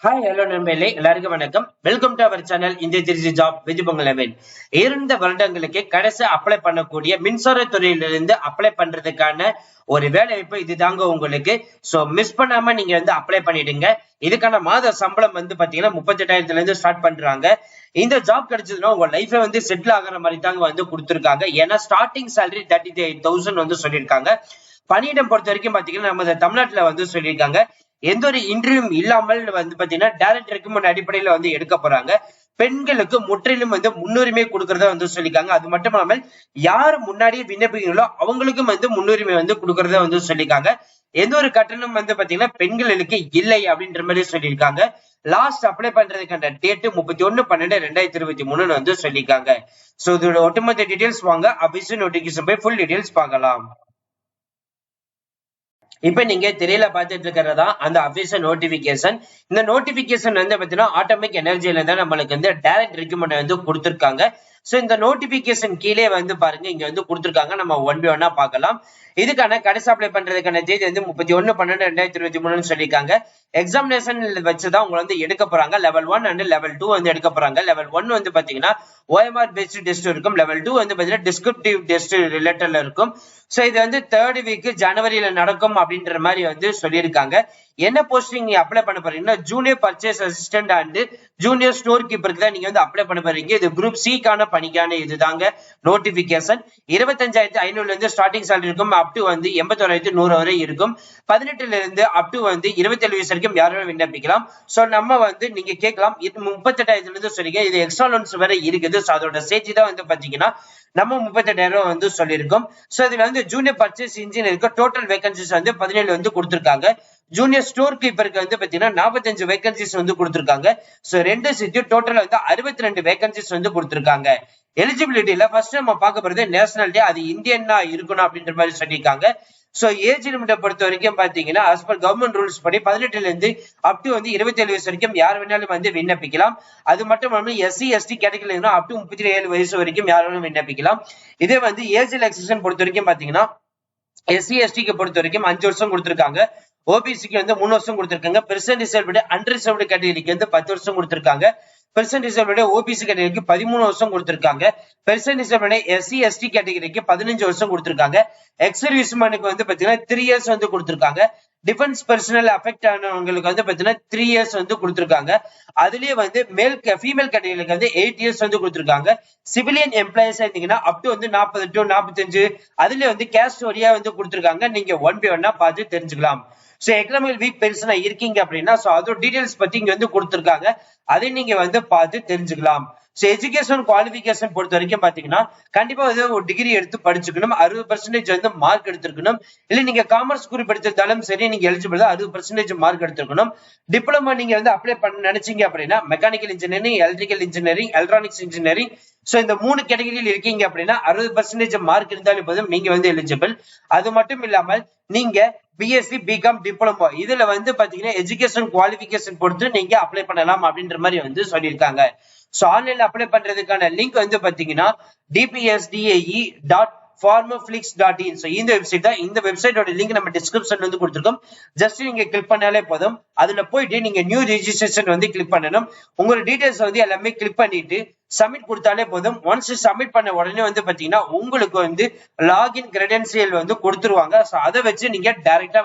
Hi hello நண்பர்களே, எல்லாருக்கும் வணக்கம். வெல்கம் டு அவர் சேனல் இந்திய திருச்சி ஜாப் வித் பொங்கலவன். 2 வருடங்களுக்கு கடைசி அப்ளை பண்ணக்கூடிய மின்சார துறையிலிருந்து அப்ளை பண்றதுக்கான ஒரு வேலை வாய்ப்பு இதுதாங்க உங்களுக்கு. சோ மிஸ் பண்ணாம நீங்க அப்ளை பண்ணிடுங்க. இதுக்கான மாத சம்பளம் பாத்தீங்கன்னா 38,000 இருந்து ஸ்டார்ட் பண்றாங்க. இந்த ஜாப் கிடைச்சதுன்னா உங்க லைஃபை செட்டில் ஆகுற மாதிரி தாங்க கொடுத்திருக்காங்க. ஏன்னா ஸ்டார்டிங் சேலரி 38,000 சொல்லியிருக்காங்க. பணியிடம் பொறுத்த வரைக்கும் பாத்தீங்கன்னா நம்ம தமிழ்நாட்டுல சொல்லியிருக்காங்க. எந்த ஒரு இன்டர்வியூ இல்லாமல் பாத்தீங்கன்னா டைரக்ட் ரெக்ரூட்மெண்ட் அடிப்படையில எடுக்க போறாங்க. பெண்களுக்கு முற்றிலும் முன்னுரிமை கொடுக்கறத சொல்லிருக்காங்க. அது மட்டும் இல்லாமல் யார் முன்னாடியே விண்ணப்பிக்கிறீங்களோ அவங்களுக்கும் முன்னுரிமை கொடுக்கறத சொல்லிருக்காங்க. எந்த ஒரு கட்டணம் பாத்தீங்கன்னா பெண்களுக்கு இல்லை அப்படின்ற மாதிரி சொல்லியிருக்காங்க. லாஸ்ட் அப்ளை பண்றதுக்கான டேட் 31/12/2023 சொல்லிருக்காங்க. சோ இதோட ஒட்டுமொத்த டீடைல்ஸ் வாங்க அபிஷியல் நோட்டிபிகேஷன் போய் ஃபுல் டீடைல்ஸ் பார்க்கலாம். இப்ப நீங்க திரையில பாத்துட்டு இருக்கிறதா அந்த அபிஷியல் நோட்டிபிகேஷன். இந்த நோட்டிபிகேஷன் பாத்தீங்கன்னா ஆட்டோமிக் எனர்ஜில தான் நம்மளுக்கு டைரக்ட் ரெக்ரூட்மெண்ட் கொடுத்திருக்காங்க. சோ இந்த நோட்டிபிகேஷன் கீழே பாருங்க, இங்க கொடுத்திருக்காங்க. நம்ம ஒன் பை ஒன்னா பார்க்கலாம். இதுக்கான கடைசி அப்ளை பண்றதுக்கான தேதி 31/12/2023 சொல்லியிருக்காங்க. எக்ஸாமினேஷன் வச்சுதான் உங்களை எடுக்க போறாங்க. லெவல் 1 அண்ட் லெவல் 2 எடுக்க போறாங்க. லெவல் 1 பாத்தீங்கன்னா OMR பேஸ்ட் டெஸ்ட் இருக்கும். லெவல் 2 பாத்தீங்கன்னா டிஸ்கிரிப்டிவ் டெஸ்ட் ரிலேட்டட்ல இருக்கும். சோ இது தேர்ட் வீக் ஜனவரியில நடக்கும் அப்படின்ற மாதிரி சொல்லியிருக்காங்க. என்ன போஸ்டிங் நீங்க அப்ளை பண்ண போறீங்கன்னா junior purchase assistant and junior store கீப்பருக்கு தான் நீங்க அப்ளை பண்ண போறீங்க. இது குரூப் சிக்கான பணிக்கான இதுதாங்க நோட்டிபிகேஷன். 25,500 இருந்து ஸ்டார்டிங் சேலரி இருக்கும். அப் டு 81,100 வரை இருக்கும். 18ல இருந்து அப் டு 27 வயசு வரைக்கும் யாரும் விண்ணப்பிக்கலாம். சோ நம்ம நீங்க கேட்கலாம், இது 38,000 இருந்து சொல்லிங்க, இது எக்ஸ்ட்ரா லோன்ஸ் வரை இருக்குது. சோ அதோட சேர்த்து தான் பாத்தீங்கன்னா நம்ம 38,000 சொல்லியிருக்கோம். சோ இதுல ஜூனியர் பர்ச்சேஸ் இன்ஜினியருக்கு டோட்டல் வேகன்சிஸ் 17 கொடுத்திருக்காங்க. ஜூனியர் ஸ்டோர் கீப்பருக்கு பாத்தீங்கன்னா 45 வேகன்சிஸ் கொடுத்திருக்காங்க. சோ ரெண்டு சேர்த்து டோட்டல் 62 வேகன்சிஸ் கொடுத்திருக்காங்க. எலிஜிபிலிட்டியில ஃபர்ஸ்ட் நம்ம பார்க்க போறது நேஷனாலிட்டி, அது இந்தியனா இருக்கணும் அப்படின்ற மாதிரி சொல்லியிருக்காங்க. சோ ஏஜ் லிமிட்டை பொறுத்த வரைக்கும் பாத்தீங்கன்னா as per கவர்மெண்ட் ரூல்ஸ் படி 18ல இருந்து அப் டு 27 வயசு வரைக்கும் யார் வேணாலும் விண்ணப்பிக்கலாம். அது மட்டும் இல்லாமல் SC ST கேட்டகரியில அப் டு 37 வயசு வரைக்கும் யார் வேணாலும் விண்ணப்பிக்கலாம். இதே ஏஜ் ரிலாக்சேஷன் பொறுத்த வரைக்கும் பாத்தீங்கன்னா SC ST பொறுத்த வரைக்கும் 5 வருஷம் கொடுத்திருக்காங்க. ஓபிசிக்கு 3 வருஷம் கொடுத்திருக்காங்க. பெர்சன்ட் ரிசர்வ்டு அன்ரிசர்வ்டு கேட்டகரிக்கு 10 வருஷம் கொடுத்திருக்காங்க. பெர்சன்ட் ரிசர்வ்டு ஓபிசி கேட்டகரிக்கு 13 வருஷம் கொடுத்திருக்காங்க. பெர்சன்ட் ரிசர்வ்டு SC ST கேட்டகரிக்கு 15 வருஷம் கொடுத்திருக்காங்க. எக்ஸ் சர்வீஸ்மேனுக்கு பாத்தீங்கன்னா 3 இயர்ஸ் கொடுத்திருக்காங்க. டிஃபென்ஸ் பர்சனல் அஃபெக்ட் ஆனவங்களுக்கு பாத்தீங்கன்னா 3 இயர்ஸ் கொடுத்திருக்காங்க. அதுலயே ஃபீமேல் கேட்டகரிக்கு 8 இயர்ஸ் கொடுத்திருக்காங்க. சிவிலியன் எம்ப்ளாயிஸ் இருந்தீங்கன்னா அப் டு 40 to 45 அதுல கேஸ்ட் வரியா கொடுத்திருக்காங்க. நீங்க ஒன் பை ஒன்னா பார்த்து தெரிஞ்சுக்கலாம். சோ எக்கனாமிக் வீக் பெர்சனா இருக்கீங்க அப்படின்னா சோ அதோட டீடைல்ஸ் பத்தி இங்க கொடுத்திருக்காங்க. அதை நீங்க பார்த்து தெரிஞ்சுக்கலாம். சோ எஜுகேஷன் குவாலிபிகேஷன் பொறுத்த வரைக்கும் பாத்தீங்கன்னா கண்டிப்பா ஒரு டிகிரி எடுத்து படிச்சுக்கணும். 60% மார்க் எடுத்திருக்கணும். இல்ல நீங்க காமர்ஸ் குரூப் எடுத்திருந்தாலும் சரி, நீங்க எலிஜிபிள் 60% மார்க் எடுத்திருக்கணும். டிப்ளமா நீங்க அப்ளை பண்ண நினைச்சீங்க அப்படின்னா mechanical engineering, electrical engineering, electronics engineering, so இந்த 3 கேட்டகரியில் இருக்கீங்க அப்படின்னா 60% மார்க் இருந்தாலும் போதும் நீங்க எலிஜிபிள். அது மட்டும் இல்லாமல் நீங்க பிஎஸ்சி பிகாம் டிப்ளமோ இதுல பாத்தீங்கன்னா எஜுகேஷன் குவாலிபிகேஷன் பொறுத்து நீங்க அப்ளை பண்ணலாம் அப்படின்ற மாதிரி சொல்லியிருக்காங்க. சோ ஆன்லைன்ல அப்ளை பண்றதுக்கான லிங்க் பாத்தீங்கன்னா dpsdae.farmerflix.in. இந்த வெப்சைட் தான். இந்த வெப்சைட்டோட லிங்க் நம்ம டிஸ்கிரிப்ஷன்ல கொடுத்திருக்கோம். ஜஸ்ட் நீங்க கிளிக் பண்ணாலே போதும். அதுல போயிட்டு நீங்க நியூ ரெஜிஸ்ட்ரேஷன் கிளிக் பண்ணணும். உங்களோட டீடைல்ஸ் எல்லாமே கிளிக் பண்ணிட்டு சப்மிட் கொடுத்தாலே போதும். ஒன்ஸ் சப்மிட் பண்ண உடனே பாத்தீங்கன்னா உங்களுக்கு லாகின் கிரெடென்சியல் கொடுத்துருவாங்க. சோ அதை வச்சு நீங்க டைரக்டா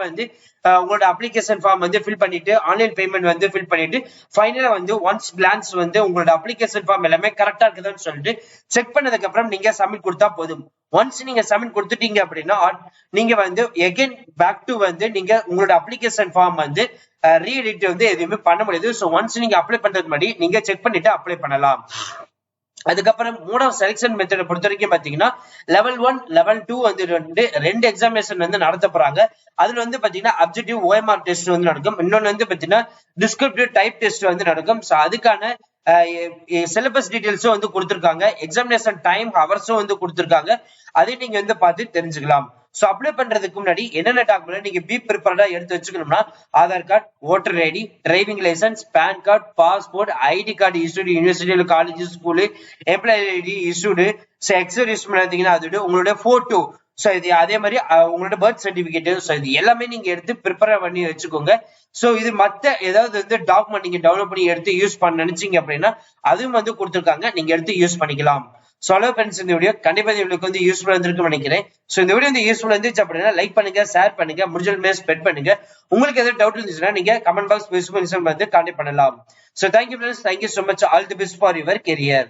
உங்களோட அப்ளிகேஷன் ஃபார்ம் ஃபில் பண்ணிட்டு ஆன்லைன் பேமெண்ட் ஃபில் பண்ணிட்டு ஃபைனலா ஒன்ஸ் கிளான்ஸ் உங்களோட அப்ளிகேஷன் ஃபார்ம் எல்லாமே கரெக்டா இருக்குதுன்னு சொல்லிட்டு செக் பண்ணதுக்கு அப்புறம் நீங்க சப்மிட் கொடுத்தா போதும். ஒன்ஸ் நீங்க சப்மிட் கொடுத்துட்டீங்க அப்படின்னா நீங்க எகைன் பேக் டு நீங்க உங்களோட அப்ளிகேஷன் ஃபார்ம் ரீஎடிட் எதுவுமே பண்ண முடியாது. சோ ஒன்ஸ் நீங்க அப்ளை பண்றது மாதிரி நீங்க செக் பண்ணிட்டு அப்ளை பண்ணலாம். அதுக்கப்புறம் மோட் ஆஃப் செலக்ஷன் மெத்தட் பொறுத்த வரைக்கும் பாத்தீங்கன்னா லெவல் 1 லெவல் 2 ரெண்டு எக்ஸாமினேஷன் நடத்த போறாங்க. அதுல பாத்தீங்கன்னா அப்ஜெக்டிவ் OMR டெஸ்ட் நடக்கும். இன்னொன்னு பாத்தீங்கன்னா டிஸ்கிரிப்டிவ் டைப் டெஸ்ட் நடக்கும். சோ அதுக்கான சிலபஸ் டீடைல்ஸும் கொடுத்திருக்காங்க. எக்ஸாமினேஷன் டைம் ஹவர்ஸும் கொடுத்திருக்காங்க. அதை நீங்க பார்த்து தெரிஞ்சுக்கலாம். சோ அப்ளை பண்றதுக்கு முன்னாடி என்னென்ன டாக்குமெண்ட் நீங்க ப்ரிப்பேர்டா எடுத்து வச்சுக்கணும்னா Aadhaar card, voter ID, driving licence, PAN card, passport, ID card issued university, college, school, employee ID issued, ex serviceman இருந்தீங்கன்னா அதோட உங்களோட போட்டோ சோ இது அதே மாதிரி உங்களோட பர்த் சர்டிபிகேட், சோ இது எல்லாமே நீங்க எடுத்து ப்ரிப்பேர் பண்ணி வச்சுக்கோங்க. சோ இது மத்த ஏதாவது வந்து டாக்குமெண்ட் நீங்க டவுன்லோட் பண்ணி எடுத்து யூஸ் பண்ண நினைச்சீங்க அப்படின்னா அதுவும் வந்து கொடுத்துருக்காங்க, நீங்க எடுத்து யூஸ் பண்ணிக்கலாம். சோ ஹலோ ஃப்ரெண்ட்ஸ், இந்த வீடியோ கண்டிப்பா உங்களுக்கு வந்து யூஸ்ஃபுல்லா இருந்திருக்கும்னு நினைக்கிறேன். சோ இந்த வீடியோ வந்து யூஸ்ஃபுல்லா இருந்துச்சு அப்படின்னா லைக் பண்ணுங்க, ஷேர் பண்ணுங்க, முடிஞ்ச ஸ்ப்ரெட் பண்ணுங்க. உங்களுக்கு ஏதாவது டவுட் இருந்துச்சுன்னா நீங்க கமெண்ட் பாக்ஸ் வந்து கான்டாக்ட் பண்ணலாம். So thank you friends, thank you so much, all the best for your career.